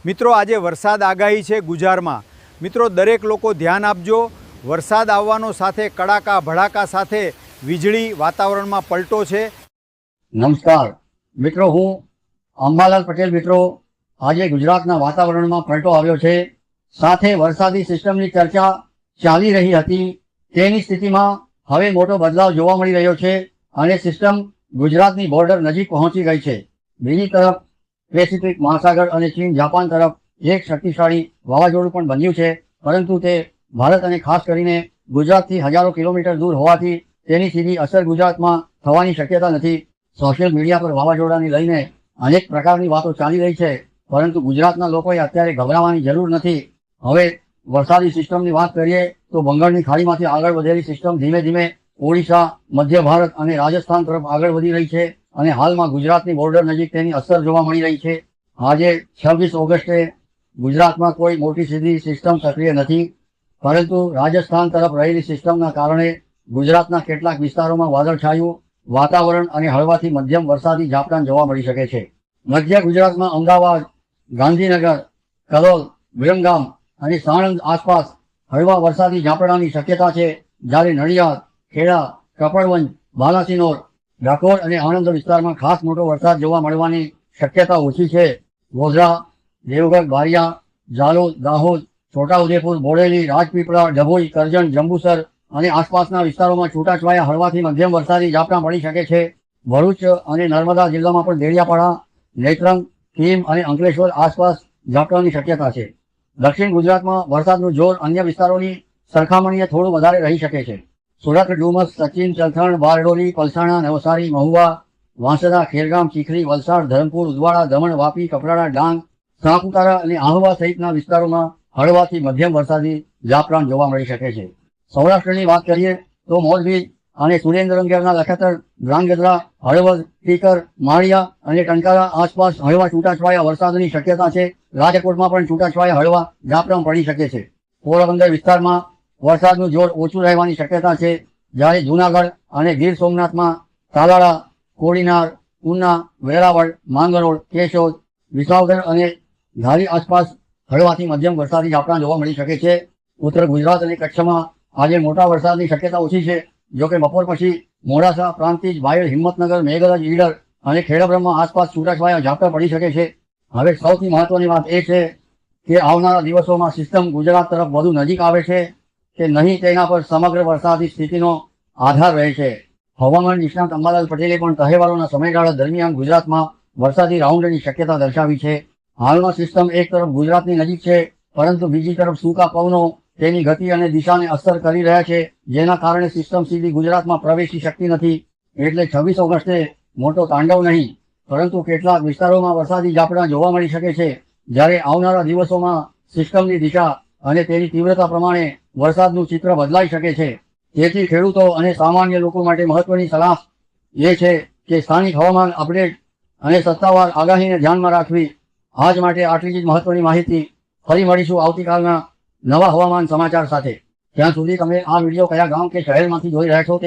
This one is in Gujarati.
મિત્રો આજે વરસાદ આગાહી છે ગુજરાતમાં। મિત્રો દરેક લોકો ધ્યાન આપજો। વરસાદ આવવાનો સાથે કડાકા ભડાકા સાથે વીજળી વાતાવરણમાં પલટો છે। નમસ્કાર મિત્રો, હું અંબાલાલ પટેલ। મિત્રો આજે ગુજરાતના વાતાવરણમાં પલટો આવ્યો છે, સાથે વરસાદી સિસ્ટમની ચર્ચા ચાલી રહી હતી। તેની સ્થિતિમાં હવે મોટો બદલાવ જોવા મળી રહ્યો છે અને સિસ્ટમ ગુજરાતની બોર્ડર નજીક પહોંચી ગઈ છે। બીજી તરફ પેસિફિક મહાસાગર અને ચીન જાપાન તરફ એક શક્તિશાળી વાવાઝોડું પણ બન્યું છે, પરંતુ તે ભારત અને ખાસ કરીને ગુજરાતથી હજારો કિલોમીટર દૂર હોવાથી તેની સીધી અસર ગુજરાતમાં થવાની શક્યતા નથી। સોશિયલ મીડિયા પર વાવાઝોડાને લઈને અનેક પ્રકારની વાતો ચાલી રહી છે, પરંતુ ગુજરાતના લોકોએ અત્યારે ગભરાવાની જરૂર નથી। હવે વરસાદી સિસ્ટમની વાત કરીએ તો બંગાળની ખાડીમાંથી આગળ વધેલી સિસ્ટમ ધીમે ધીમે ઓડિશા, મધ્ય ભારત અને રાજસ્થાન તરફ આગળ વધી રહી છે અને હાલમાં ગુજરાતની બોર્ડર નજીક તેની અસર જોવા મળી રહી છે। આજે 26 ઓગસ્ટે ગુજરાતમાં કોઈ મોટી સીધી સિસ્ટમ સક્રિય નથી, પરંતુ રાજસ્થાન તરફ રહેલી સિસ્ટમના કારણે ગુજરાતના કેટલાક વિસ્તારોમાં વાદળછાયું વાતાવરણ અને હળવાથી મધ્યમ વરસાદી ઝાપટા જોવા મળી શકે છે। મધ્ય ગુજરાતમાં અમદાવાદ, ગાંધીનગર, કલોલ, વિરમગામ અને સાણંદ આસપાસ હળવા વરસાદી ઝાપટાની શક્યતા છે, જ્યારે નડિયાદ, ખેડા, કપડવંજ, બાલાસિનોર, ડાકોર અને આણંદ વિસ્તારમાં ખાસ મોટો વરસાદ જોવા મળવાની શક્યતા ઓછી છે। ગોધરા, દેવગઢ, બારિયા, ઝાલોદ, દાહોદ, છોટાઉદેપુર, બોડેલી, રાજપીપળા, ડભોઈ, કરજણ, જંબુસર અને આસપાસના વિસ્તારોમાં છૂટાછવાયા હળવાથી મધ્યમ વરસાદી ઝાપટા પડી શકે છે। ભરૂચ અને નર્મદા જિલ્લામાં પણ દેડિયાપાડા, નેત્રંગ, કીમ અને અંકલેશ્વર આસપાસ ઝાપટાની શક્યતા છે। દક્ષિણ ગુજરાતમાં વરસાદનું જોર અન્ય વિસ્તારોની સરખામણીએ થોડું વધારે રહી શકે છે। સુરત, ડુમસ, સચિન, ચલથણ, બારડોલી, પલસાણા, નવસારી, મહુવા, વાંસદા, ખેરગામ, ચીખલી, વલસાડ, ધરમપુર, ઉદવાડા, દમણ, વાપી, કપરાડા, ડાંગ, સાપુતારા અને આહવા સહિતના વિસ્તારોમાં હળવાથી મધ્યમ વરસાદી ઝાપટા જોવા મળી શકે છે। સૌરાષ્ટ્રની વાત કરીએ તો મોરબી અને સુરેન્દ્રનગરના લખતર, ધ્રાંગધ્રા, હળવદ, ટીકર, માળિયા અને ટંકારા આસપાસ હળવા છૂટાછવાયા વરસાદની શક્યતા છે। રાજકોટમાં પણ છૂટાછવાયા હળવા ઝાપટા પડી શકે છે। પોરબંદર વિસ્તારમાં વરસાદનું જોર ઓછું રહેવાની શક્યતા છે, જ્યારે જૂનાગઢ અને ગીર સોમનાથમાં તાલાળા, કોડીનાર, ઉના, વેરાવળ, માંગરોળ, કેશોદ, વિસાવદર અને ધારી આસપાસ હળવાથી મધ્યમ વરસાદી ઝાપટા જોવા મળી શકે છે। ઉત્તર ગુજરાત અને કચ્છમાં આજે મોટા વરસાદની શક્યતા ઓછી છે, જોકે બપોર પછી મોડાસા, પ્રાંતિજ, બાયડ, હિંમતનગર, મેઘરજ, ઈડર અને ખેડાબ્રહ્મા આસપાસ છૂટાછવાયા ઝાપટા પડી શકે છે। હવે સૌથી મહત્વની વાત એ છે કે આવનારા દિવસોમાં સિસ્ટમ ગુજરાત તરફ વધુ નજીક આવે છે કે નહીં તેના પર સમગ્ર વરસાદી સ્થિતિનો આધાર રહે છે। હવામાન નિષ્ણાત અંબાલાલ પટેલે પણ તહેવારોના સમયગાળા દરમિયાન ગુજરાતમાં વરસાદી રાઉન્ડની શક્યતા દર્શાવી છે। હાલમાં સિસ્ટમ એક તરફ ગુજરાતની નજીક છે, પરંતુ બીજી તરફ સૂકા પવનો તેની ગતિ અને દિશાને અસર કરી રહ્યા છે, જેના કારણે સિસ્ટમ સીધી ગુજરાતમાં પ્રવેશી શકતી નથી। એટલે 26 ઓગસ્ટે મોટો તાંડવ નહીં, પરંતુ કેટલાક વિસ્તારોમાં વરસાદી ઝાપટા જોવા મળી શકે છે, જ્યારે આવનારા દિવસોમાં સિસ્ટમની દિશા અને તેની તીવ્રતા પ્રમાણે વરસાદનું ચિત્ર બદલાઈ શકે છે। તેથી ખેડૂતો અને સામાન્ય લોકો માટે મહત્વની સલાહ એ છે કે સ્થાનિક હવામાન અપડેટ અને સત્તાવાર આગાહીને ધ્યાનમાં રાખવી। આજ માટે આટલી જ મહત્વની માહિતી। ફરી મળીશું આવતીકાલના નવા હવામાન સમાચાર સાથે। ત્યાં સુધી તમે આ વિડીયો કયા ગામ કે શહેરમાંથી જોઈ રહ્યા છો તે